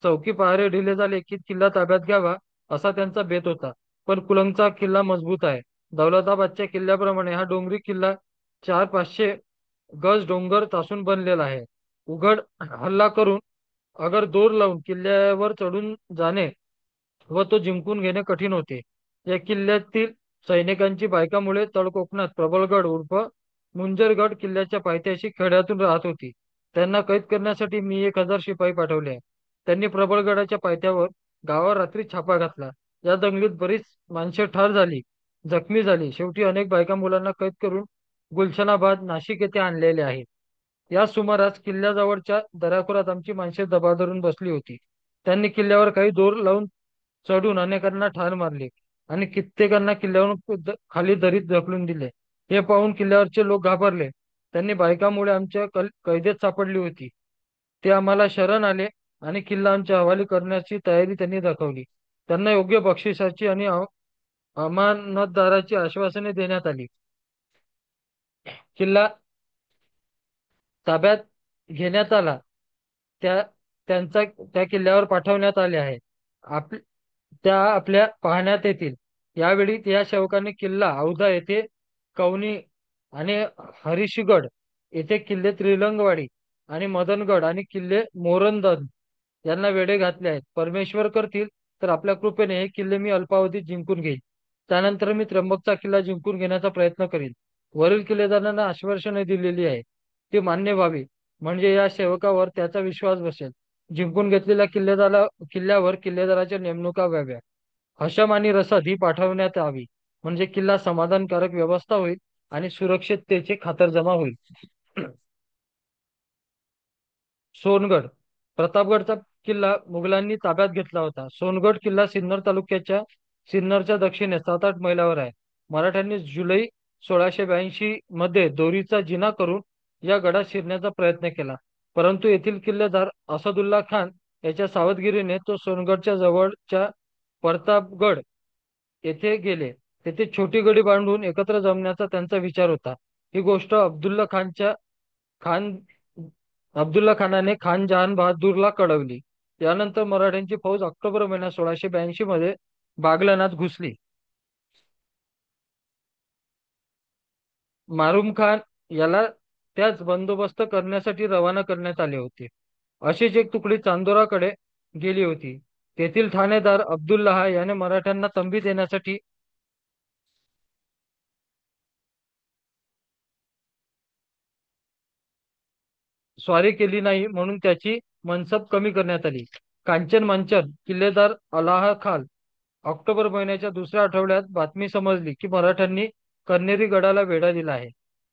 चौकी पहारे ढिले झाले की किल्ला ताब्यात घ्यावा असा त्यांचा बेत होता. पण कुलंगचा किल्ला मजबूत आहे. दौलताबादच्या किल्ल्याप्रमाणे हा डोंगरी किल्ला 400-500 गज डोंगर तासून बनलेला आहे. उघड हल्ला करून अगर दोर लावून किल्ल्यावर चढून जाणे व तो जिंकून घेणे कठीण होते. या किल्ल्यातील सैनिकांची बायकामुळे तळकोकणात प्रबळगड उर्फ मुंजरगड किल्ल्याच्या पायथ्याशी खेड्यातून राहत होती. त्यांना कैद करण्यासाठी मी 1000 शिपाई पाठवले आहे. त्यांनी प्रबळगडाच्या पायथ्यावर गावावर रात्री छापा घातला. या दंगलीत बरीच माणसे ठार झाली, जखमी झाली. शेवटी अनेक बायका मुलांना कैद करून गुलशनाबाद, नाशिक येथे आणलेले आहेत. या सुमारास किल्ल्याजवळच्या दऱ्याखोरात आमची माणसे दबा धरून बसली होती. त्यांनी किल्ल्यावर काही दोर लावून चढून अनेकांना ठार मारले आणि कित्येकांना किल्ल्यावरून खाली दरीत ढकलून दिले. हे पाहून किल्ल्यावरचे लोक घाबरले. त्यांनी बायकामुळे आमच्या कैदेत सापडली होती. ते आम्हाला शरण आले आणि किल्ला आमच्या हवाली करण्याची तयारी त्यांनी दाखवली. त्यांना योग्य बक्षिसाची आणि अमानतदाराची आश्वासने देण्यात आली. किल्ला ताब्यात घेण्यात आला. त्या त्यांचा त्या किल्ल्यावर पाठवण्यात आले आहे. त्या आपल्या पाहण्यात येतील. यावेळी या सेवकांनी किल्ला औधा येथे, कवनी आणि हरिशगड येथे किल्ले त्रिलंगवाडी आणि मदनगड आणि किल्ले मोरंदन यांना वेढे घातले आहेत. परमेश्वर करतील तर आपल्या कृपेने हे किल्ले मी अल्पावधीत जिंकून घेईन. त्यानंतर मी त्र्यंबकचा किल्ला जिंकून घेण्याचा प्रयत्न करीन. वरील किल्लेदारांना आश्वासने दिलेली आहे ती मान्य व्हावी, म्हणजे या सेवकावर त्याचा विश्वास बसेल. जिंकून घेतलेल्या किल्ल्यावर किल्लेदाराच्या नेमणुका व्हाव्या. हशम आणि रसद ही पाठवण्यात यावी, म्हणजे किल्ला समाधानकारक व्यवस्था होईल आणि सुरक्षिततेची खातरजमा होईल. सोनगड. प्रतापगडचा किल्ला मुघलांनी ताब्यात घेतला होता. सोनगड किल्ला सिन्नर तालुक्याच्या सिन्नरच्या दक्षिणेस 7-8 मैलावर आहे. मराठ्यांनी जुलै 1682 मध्ये दोरीचा जिना करून या गडात शिरण्याचा प्रयत्न केला, परंतु येथील किल्लेदार असदुल्ला खान याच्या सावधगिरीने तो सोनगडच्या जवळच्या प्रतापगड येथे गेले. तेथे छोटी गडी बांधून एकत्र जमण्याचा त्यांचा विचार होता. ही गोष्ट खान अब्दुल्ला खानाने खान जहान बहादूरला कळवली. यानंतर मराठ्यांची फौज ऑक्टोबर महिन्यात 1682 मध्ये बागलानात घुसली. मारूम खान याला त्याच बंदोबस्त करण्यासाठी रवाना करण्यात आले होते. अशीच एक तुकडी चांदोराकडे गेली होती. तेथील ठाणेदार अब्दुल्लाह याने मराठ्यांना तंबी देण्यासाठी स्वारी केली नाही, म्हणून त्याची मनसब कमी करण्यात आली. कांचन मंचन किल्लेदार अलाह खान ऑक्टोबर महिन्याच्या दुसऱ्या आठवड्यात बातमी समजली की मराठ्यांनी कन्हेरी गडाला वेढा दिला आहे.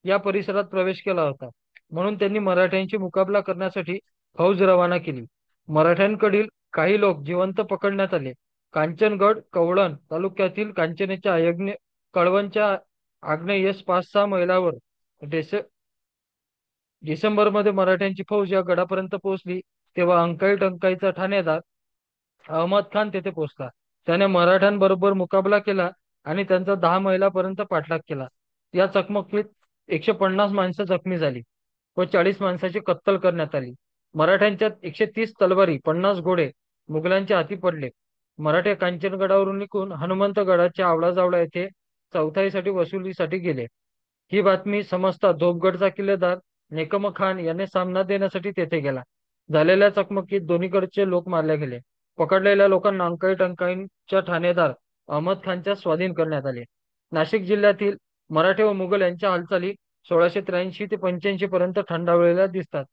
या परिसरात प्रवेश केला होता, म्हणून त्यांनी मराठ्यांशी मुकाबला करण्यासाठी फौज रवाना केली. मराठ्यांकडील काही लोक जिवंत पकडण्यात आले. कांचनगड कवळण तालुक्यातील कांचनेच्या कळवणच्या आग्नेयेस 5-6 मैलावर डिसेंबरमध्ये मराठ्यांची फौज या गडापर्यंत पोहोचली. तेव्हा अंकाई टंकाईचा ठाणेदार अहमद खान तेथे पोहोचला. त्याने मराठ्यांबरोबर मुकाबला केला आणि त्यांचा 10 मैलापर्यंत पाठलाग केला. या चकमकीत 150 माणसं जखमी झाली व 40 माणसाची कत्तल करण्यात आली. मराठ्यांच्या 130 तलवारी, 50 घोडे मुघलांच्या हाती पडले. मराठे कांचनगडावरून निघून हनुमंतगडाच्या आवळाजावळा येथे चौथाईसाठी वसुलीसाठी गेले. ही बातमी समजता धोपगडचा किल्लेदार नेकम खान याने सामना देण्यासाठी तेथे गेला. झालेल्या चकमकीत दोन्हीकडचे लोक मारले गेले. पकडलेल्या लोकांना अंकाई टंकाईच्या ठाणेदार अहमद खानच्या स्वाधीन करण्यात आले. नाशिक जिल्ह्यातील मराठे व मुघल यांच्या हालचाली 1683 ते 85 पर्यंत थंडावलेल्या दिसतात.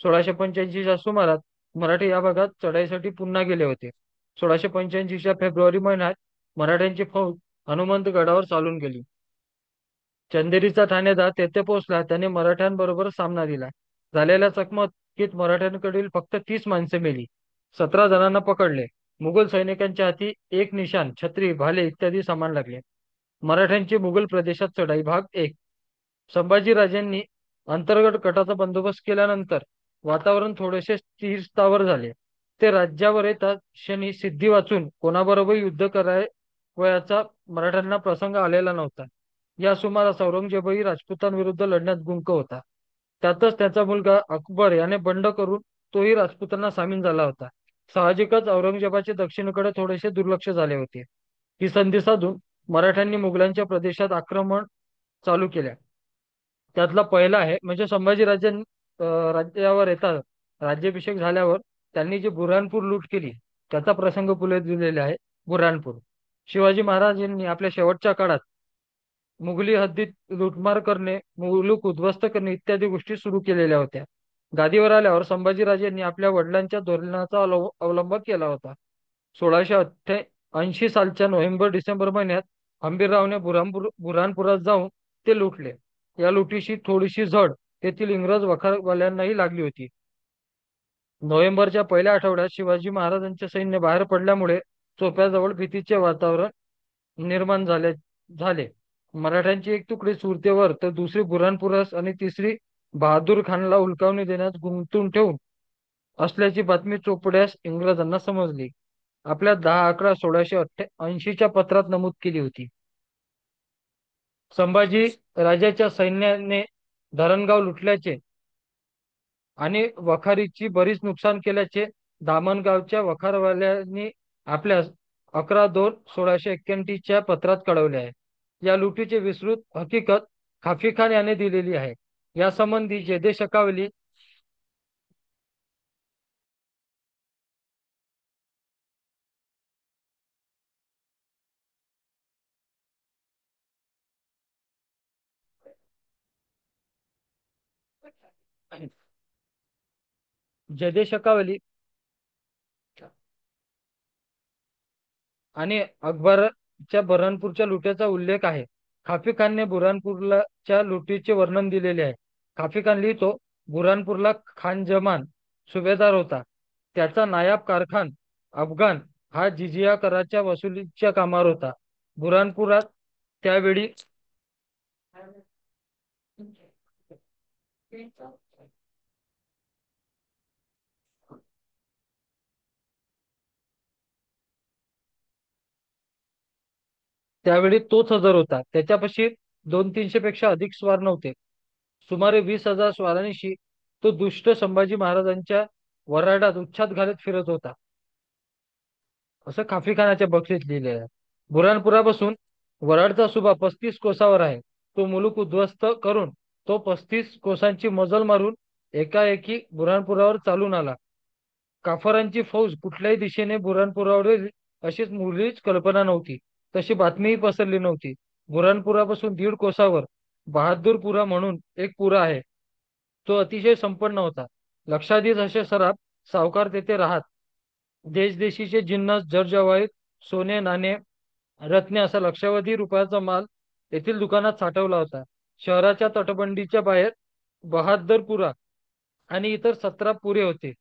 1685च्या सुमारास मराठे या भागात चढाईसाठी पुन्हा गेले होते. 1685च्या फेब्रुवारी महिन्यात मराठ्यांची फौज हनुमंतगडावर चालून गेली. चंदेरीचा ठाणेदार तेथे पोहोचला. त्याने मराठ्यांबरोबर सामना दिला. झालेल्या चकमकीत मराठ्यांकडील फक्त 30 माणसे मेली. 17 जणांना पकडले. मुघल सैनिकांच्या हाती एक निशाण, छत्री, भाले इत्यादी सामान लागले. मराठ्यांची मुघल प्रदेशात चढाई भाग 1. संभाजीराजांनी अंतर्गत गटाचा बंदोबस्त केल्यानंतर वातावरण थोडेसे स्थिरस्थावर झाले. ते राज्यावर येताच क्षणी सिद्धी वाचून कोणाबरोबर युद्ध करावयाचा मराठ्यांना प्रसंग आलेला नव्हता. या सुमारास औरंगजेबही राजपुतांविरुद्ध लढण्यात गुंग होता. त्यातच त्याचा मुलगा अकबर याने बंड करून तोही राजपुतांना सामील झाला होता. साहजिकच औरंगजेबाचे दक्षिणेकडे थोडेसे दुर्लक्ष झाले होते. ही संधी साधून मराठ्यांनी मुघलांच्या प्रदेशात आक्रमण चालू केल्या. त्यातला पहिला आहे म्हणजे राज्यावर येतात राज्याभिषेक झाल्यावर त्यांनी जी बुऱ्हाणपूर लूट केली त्याचा प्रसंग पुढे दिलेला आहे. बुऱ्हाणपूर शिवाजी महाराजांनी आपल्या शेवटच्या काळात मुघली हद्दीत लुटमार करणे, मुलूक उद्ध्वस्त करणे इत्यादी गोष्टी सुरू केलेल्या होत्या. गादीवर आल्यावर संभाजीराजांनी आपल्या वडिलांच्या धोरणाचा अवलंब केला होता. 1688 सालच्या नोव्हेंबर-डिसेंबर महिन्यात हंबीररावने बुऱ्हाणपुरात जाऊन ते लुटले. या लुटीशी थोडीशी झड तेथील इंग्रज वखारवाल्यांनाही लागली होती. नोव्हेंबरच्या पहिल्या आठवड्यात शिवाजी महाराजांचे सैन्य बाहेर पडल्यामुळे चोप्याजवळ भीतीचे वातावरण निर्माण झाले. मराठ्यांची एक तुकडी सुरतेवर तर दुसरी बुऱ्हाणपुरास आणि तिसरी बहादूर खानला हुलकावणी देण्यात गुंतून ठेवून असल्याची बातमी चोपड्यास इंग्रजांना समजली. आपल्या 10-11-1688च्या पत्रात नमूद केली होती. संभाजी राजाच्या सैन्याने धरणगाव लुटल्याचे आणि वखारीची बरीच नुकसान केल्याचे दामणगावच्या वखारवाल्यांनी आपल्या 11-2-1681च्या पत्रात कळवले आहे. या लुटीची विस्तृत हकीकत खाफी खान याने दिलेली आहे. या संबंधी जेदे शकावली आणि अकबरच्या बुऱ्हाणपूरच्या लुटीचा उल्लेख आहे. खाफी खानने बुऱ्हाणपूरच्या लुटीचे वर्णन दिलेले आहे. खाफी खान लिहितो, बुऱ्हाणपूरला खान जमान सुभेदार होता. त्याचा नायब कारखान अफगाण हा जिजिया कराच्या वसुलीच्या कामावर होता. बुऱ्हाणपुरात त्यावेळी तोच हजर होता. त्याच्यापाशी 200-300 पेक्षा अधिक स्वार नव्हते. सुमारे 20,000 स्वारांशी तो दुष्ट संभाजी महाराजांच्या वऱ्हाडात उच्छाद घालत फिरत होता, असं खाफी खानाच्या बक्षीस लिहिले आहे. बुऱ्हाणपुरापासून वऱ्हाडचा सुभा 35 कोसावर आहे. तो मुलूक उद्ध्वस्त करून तो 35 कोसांची मजल मारून एकाएकी बुऱ्हाणपुरावर चालून आला. काफरांची फौज कुठल्याही दिशेने बुऱ्हाणपुरावर येईल अशी मुळीच कल्पना नव्हती. तशी बातमीही पसरली नव्हती. बुऱ्हाणपुरापासून 1.5 कोसावर बहादूरपुरा म्हणून एक पुरा आहे. तो अतिशय संपन्न होता. लक्षाधीश असे सराफ सावकार तेथे राहत. देशदेशीचे जिन्नस, जरजवाहीर, सोने, नाणे, रत्ने असा लक्षावधी रुपयाचा माल येथील दुकानात साठवला होता. शहराच्या तटबंदीच्या बाहेर बहादरपुरा आणि इतर 17 पुरे होते.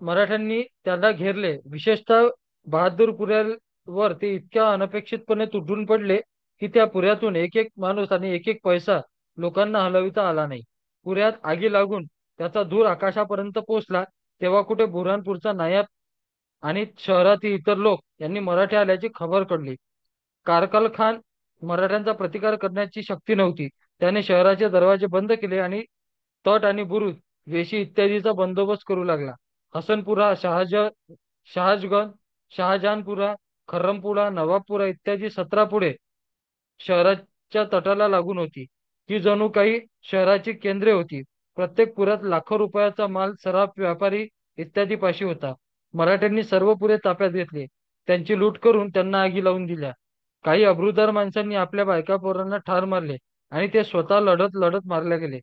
मराठ्यांनी त्याला घेरले. विशेषतः बहादूरपुऱ्यावर ते इतक्या अनपेक्षितपणे तुटून पडले की त्या पुऱ्यातून एक एक माणूस आणि एक एक पैसा लोकांना हलविता आला नाही. पुऱ्यात आगी लागून त्याचा धूर आकाशापर्यंत पोहोचला तेव्हा कुठे बुऱ्हाणपूरचा नायब आणि शहरातील इतर लोक यांनी मराठी आल्याची खबर कळली. कारकल खान मराठ्यांचा प्रतिकार करण्याची शक्ती नव्हती. त्याने शहराचे दरवाजे बंद केले आणि तट आणि बुरुज, वेशी इत्यादीचा बंदोबस्त करू लागला. हसनपुरा, शहाजगंज, शहाजहानपुरा, खर्रमपुरा, नवाबपुरा इत्यादी 17 पुढे शहराच्या तटाला लागून होती. ही जणू काही शहराची केंद्रे होती. प्रत्येक पुरात लाखो रुपयाचा माल सराफ, व्यापारी इत्यादी पाशी होता. मराठ्यांनी सर्व पुरे ताब्यात घेतले. त्यांची लूट करून त्यांना आगी लावून दिल्या. काही अब्रुदार माणसांनी आपल्या बायका पोरांना ठार मारले आणि ते स्वतः लढत लढत मारले गेले.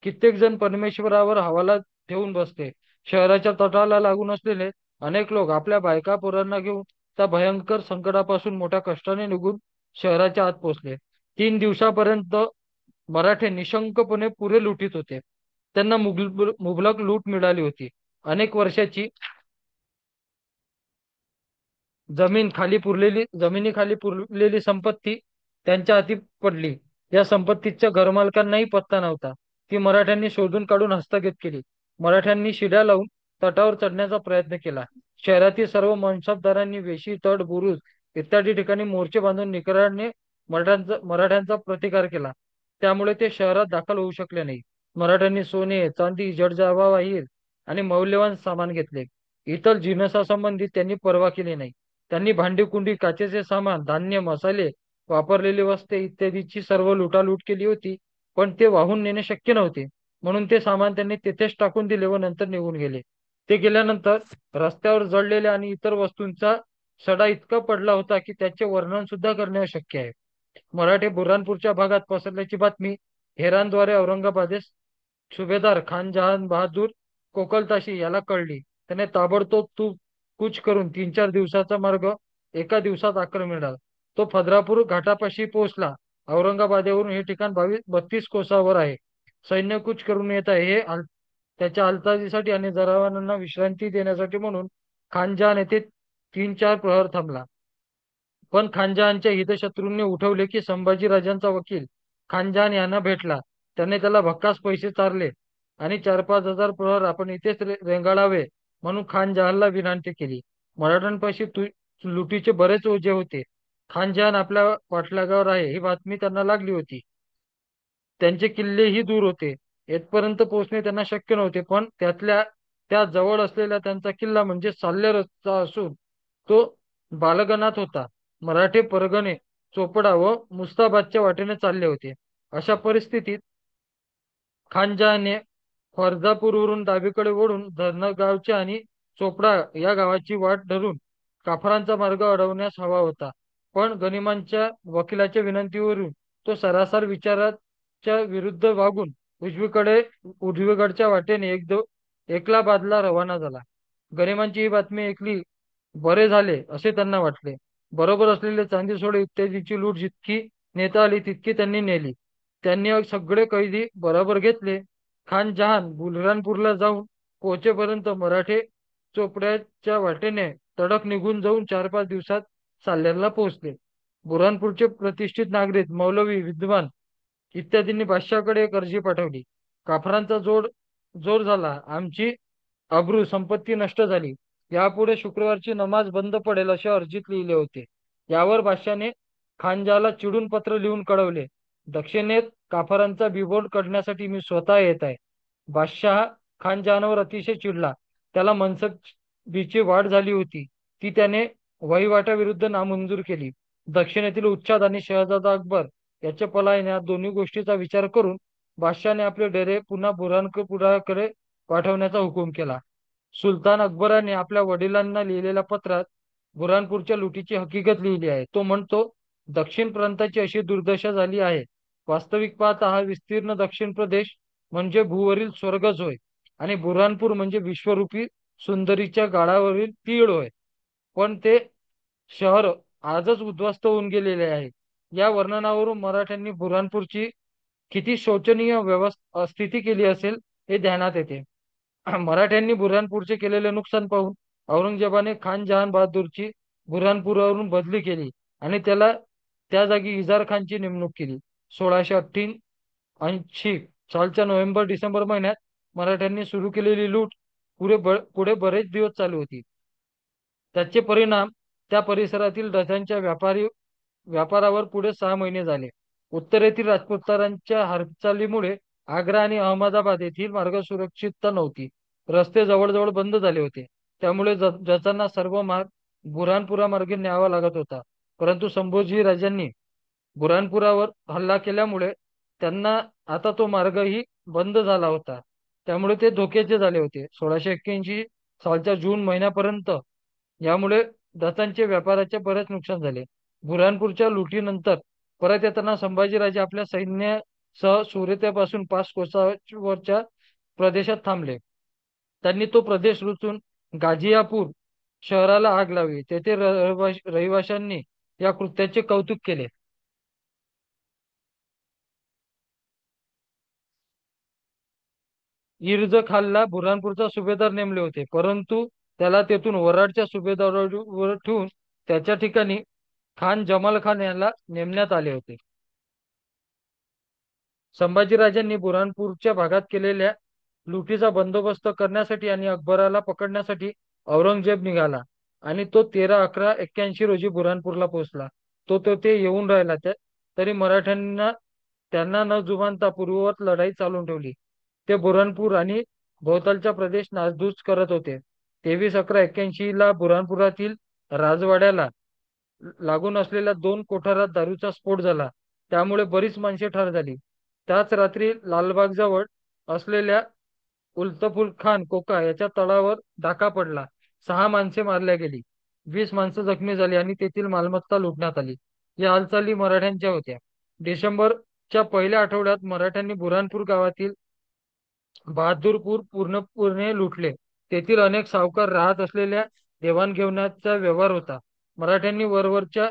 कित्येक जण परमेश्वरावर हवाला ठेवून बसले. शहराच्या तटाला लागून असलेले अनेक लोक आपल्या बायका पोरांना घेऊन त्या भयंकर संकटापासून मोठ्या कष्टाने निघून शहराच्या आत पोहोचले. 3 दिवसापर्यंत मराठे निशंकपणे पुरे लुटीत होते. त्यांना मुबलक लूट मिळाली होती. अनेक वर्षाची जमिनीखाली पुरलेली संपत्ती त्यांच्या हाती पडली. या संपत्तीच्या घरमालकांनाही पत्ता नव्हता. ती मराठ्यांनी शोधून काढून हस्तगत केली. मराठ्यांनी शिड्या लावून तटावर चढण्याचा प्रयत्न केला. शहरातील सर्व मनसबदारांनी वेशी, तट, बुरुज इत्यादी ठिकाणी मोर्चे बांधून निकराने मराठ्यांचा प्रतिकार केला. त्यामुळे ते शहरात दाखल होऊ शकले नाही. मराठ्यांनी सोने, चांदी, जडजवाहीर आणि मौल्यवान सामान घेतले. इतर जिनसासंबंधी त्यांनी पर्वा केली नाही. त्यांनी भांडी कुंडी, काचेचे सामान, धान्य, मसाले, वापरलेली वस्त्रे इत्यादीची सर्व लुटालूट केली होती. पण ते वाहून नेणे शक्य नव्हते, म्हणून ते सामान त्यांनी तेथेच टाकून दिले व नंतर निघून गेले. ते गेल्यानंतर रस्त्यावर जळलेल्या आणि इतर वस्तूंचा सडा इतका पडला होता की त्याचे वर्णन सुद्धा करणे अशक्य आहे. मराठे बुऱ्हाणपूरच्या भागात पसरल्याची बातमी हेरांद्वारे औरंगाबादेस सुभेदार खान जहान बहादूर कोकलताशी याला कळली. त्याने ताबडतोब कूच करून 3-4 दिवसाचा मार्ग एका दिवसात आक्रमिला. तो फद्रापूर घाटापाशी पोहोचला. औरंगाबादेवरून हे ठिकाण 32 कोसावर आहे. सैन्य कूच करून येत आहे. त्याच्या हालचालीसाठी आणि जवानांना विश्रांती देण्यासाठी म्हणून खानजहान येथे 3-4 प्रहर थांबला. पण खानजहानच्या हितशत्रूंनी उठवले की संभाजी राजांचा वकील खानजहान यांना भेटला. त्याने त्याला भक्कास पैसे चारले आणि 4-5 हजार प्रहर आपण इथेच रेंगाळावे म्हणून खानजहानला विनंती केली. मराठ्यांपाशी लुटीचे बरेच ओझे होते. खानजहान आपल्या पाठलागावर आहे ही बातमी त्यांना लागली होती. त्यांचे किल्लेही दूर होते. येथपर्यंत पोहोचणे त्यांना शक्य नव्हते. पण त्यातल्या त्या जवळ असलेला त्यांचा किल्ला म्हणजे साल्हेरचा असून तो बालगणात होता. मराठे परगणे, चोपडा व मुस्ताबादच्या वाटेने चालले होते. अशा परिस्थितीत खानजहानने फर्जापूरवरून डावीकडे वळून धरणगावच्या आणि चोपडा या गावाची वाट धरून काफरांचा मार्ग अडवण्यास हवा होता. पण गनिमांच्या वकिलाच्या विनंतीवरून तो सरासर विचाराच्या विरुद्ध वागून उजवीकडच्या वाटेने एकलाबादला रवाना झाला. गनिमांची ही बातमी ऐकली बरे झाले असे त्यांना वाटले. बरोबर असलेले चांदी, सोने इत्यादीची लूट जितकी नेता आली तितकी त्यांनी नेली. त्यांनी सगळे कैदी बरोबर घेतले. खान जहान बुऱ्हाणपूरला जाऊन पोहोचेपर्यंत मराठे चोपड्याच्या वाटेने तडक निघून जाऊन 4-5 दिवसात साल्हेरला पोहोचले. बुऱ्हाणपूरचे प्रतिष्ठित नागरिक, मौलवी, विद्वान इत्यादींनी बादशाहकडे एक अर्जी पाठवली. काफरांचा जोर झाला. आमची अब्रू संपत्ती नष्ट झाली. यापुढे शुक्रवारची नमाज बंद पडेल अशा अर्जीत लिहिले होते. यावर बादशाने खानजहाला चिडून पत्र लिहून कळवले. दक्षिणेत काफरांचा बिमोड करण्यासाठी मी स्वतः येत आहे. बादशाह खानजहानवर अतिशय चिडला. त्याला मनसबीची वाढ झाली होती ती त्याने वहिवाटाविरुद्ध नामंजूर केली. दक्षिणेतील उच्छाद आणि शहजादा अकबर याच्या पलायन या दोन्ही गोष्टीचा विचार करून बादशाने आपले डेरे पुन्हा बुऱ्हाणपूरकडे पाठवण्याचा हुकूम केला. सुलतान अकबराने आपल्या वडिलांना लिहिलेल्या पत्रात बुऱ्हाणपूरच्या लुटीची हकीकत लिहिली आहे. तो म्हणतो, दक्षिण प्रांताची अशी दुर्दशा झाली आहे. वास्तविक पाहता हा विस्तीर्ण दक्षिण प्रदेश म्हणजे भूवरील स्वर्गच होय आणि बुऱ्हाणपूर म्हणजे विश्वरूपी सुंदरीच्या गाळावरील तीळ होय. पण ते शहर आजच उद्ध्वस्त होऊन गेलेले आहे. या वर्णनावरून मराठ्यांनी बुऱ्हाणपूरची किती शोचनीय स्थिती केली असेल हे ध्यानात येते. मराठ्यांनी बुऱ्हाणपूरचे केलेले नुकसान पाहून औरंगजेबाने खान जहान बहादूरची बुऱ्हाणपूरवरून बदली केली आणि त्याला त्या जागी इजार खानची नेमणूक केली. 1688 सालच्या नोव्हेंबर-डिसेंबर महिन्यात मराठ्यांनी सुरू केलेली लूट पुढे बरेच दिवस चालू होती. त्याचे परिणाम त्या परिसरातील डचांच्या व्यापारावर पुढे 6 महिने झाले. उत्तरेतील राजपुतांच्या हालचालीमुळे आग्रा आणि अहमदाबाद येथील मार्ग सुरक्षितता नव्हती. रस्ते जवळजवळ बंद झाले होते. त्यामुळे डचांना सर्व मार्ग बुऱ्हाणपुरामार्गे न्यावा लागत होता. परंतु संभाजी राजांनी बुऱ्हाणपुरावर हल्ला केल्यामुळे त्यांना आता तो मार्गही बंद झाला होता. त्यामुळे ते धोक्याचे झाले होते. 1681 सालच्या जून महिन्यापर्यंत. यामुळे दत्तांचे व्यापाराचे बरेच नुकसान झाले. बुऱ्हाणपूरच्या लुटीनंतर परत येताना संभाजीराजे आपल्या सैन्यासह सुरतेपासून 5 कोसावरच्या प्रदेशात थांबले. त्यांनी तो प्रदेश रचून गाझियापूर शहराला आग लावली. तेथे रहिवाशांनी या कृत्याचे कौतुक केले. इर्ज खानला बुऱ्हाणपूरचा सुभेदार नेमले होते, परंतु त्याला तेथून वराडच्या सुभेदारावर ठेवून त्याच्या ठिकाणी खान जमाल खान याला नेमण्यात आले होते. संभाजीराजांनी बुऱ्हाणपूरच्या भागात केलेल्या लुटीचा बंदोबस्त करण्यासाठी आणि अकबराला पकडण्यासाठी औरंगजेब निघाला आणि तो 13/11/81 रोजी बुऱ्हाणपूरला पोहोचला. तो तेथे येऊन राहिला तरी मराठ्यांना त्यांना न जुमानता पूर्ववत लढाई चालून ठेवली. ते बुऱ्हाणपूर आणि भोवतालचा प्रदेश नासधूस करत होते. 23/11/81 ला बुऱ्हाणपुरातील राजवाड्याला लागून असलेल्या 2 कोठारात दारूचा स्फोट झाला. त्यामुळे बरीच माणसे ठार झाली. त्याच रात्री लालबागजवळ असलेल्या उल्तफुल खान कोका याच्या तळावर डाका पडला. 6 माणसे मारल्या गेली, 20 माणसं जखमी झाली आणि तेथील मालमत्ता लुटण्यात आली. या हालचाली मराठ्यांच्या होत्या. डिसेंबरच्या पहिल्या आठवड्यात मराठ्यांनी बुऱ्हाणपूर गावातील बहादूरपूर पूर्णपणे लुटले. तेथील अनेक सावकार राहत असलेल्या देवाणघेवाणीचा व्यवहार होता. मराठ्यांनी वरवरच्या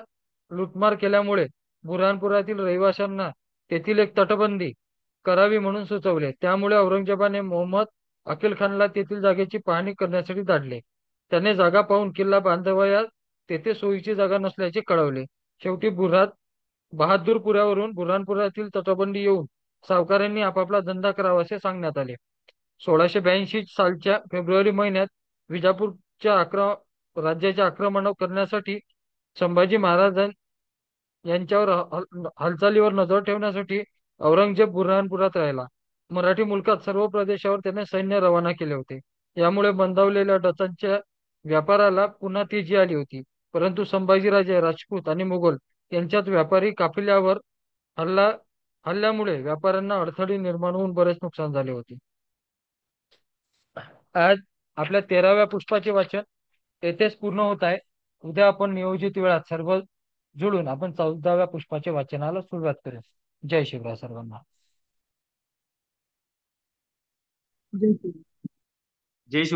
लुटमार केल्यामुळे बुऱ्हाणपुरातील रहिवाशांना तेथील एक तटबंदी करावी म्हणून सुचवले. त्यामुळे औरंगजेबाने मोहम्मद अकील खानला तेथील जागेची पाहणी करण्यासाठी धाडले. त्याने जागा पाहून किल्ला बांधावयास तेथे सोयीची जागा नसल्याचे कळवले. शेवटी बहादूरपुरावरून बुऱ्हाणपुरातील तटबंदी येऊन सावकारांनी आपापला धंदा करावा असे सांगण्यात आले. 1682 सालच्या फेब्रुवारी महिन्यात विजापूरच्या राज्याचे आक्रमण करण्यासाठी संभाजी महाराज यांच्यावर हालचालीवर नजर ठेवण्यासाठी औरंगजेब बुऱ्हाणपुरात राहिला. मराठी मुलखात सर्व प्रदेशावर त्याने सैन्य रवाना केले होते. यामुळे मंदावलेल्या डचांच्या व्यापाराला पुन्हा तेजी आली होती. परंतु संभाजीराजे, राजपूत आणि मुघल यांच्यात व्यापारी काफिल्यावर हल्ल्यामुळे व्यापाऱ्यांना अडथळे निर्माण होऊन बरेच नुकसान झाले होते. आज आपल्या 13व्या पुष्पाचे वाचन येथेच पूर्ण होत आहे. उद्या आपण नियोजित वेळात सर्व जुळून आपण 14व्या पुष्पाच्या वाचनाला सुरुवात करू. जय शिवराय सर्वांना. जय श्री जय शिवराय.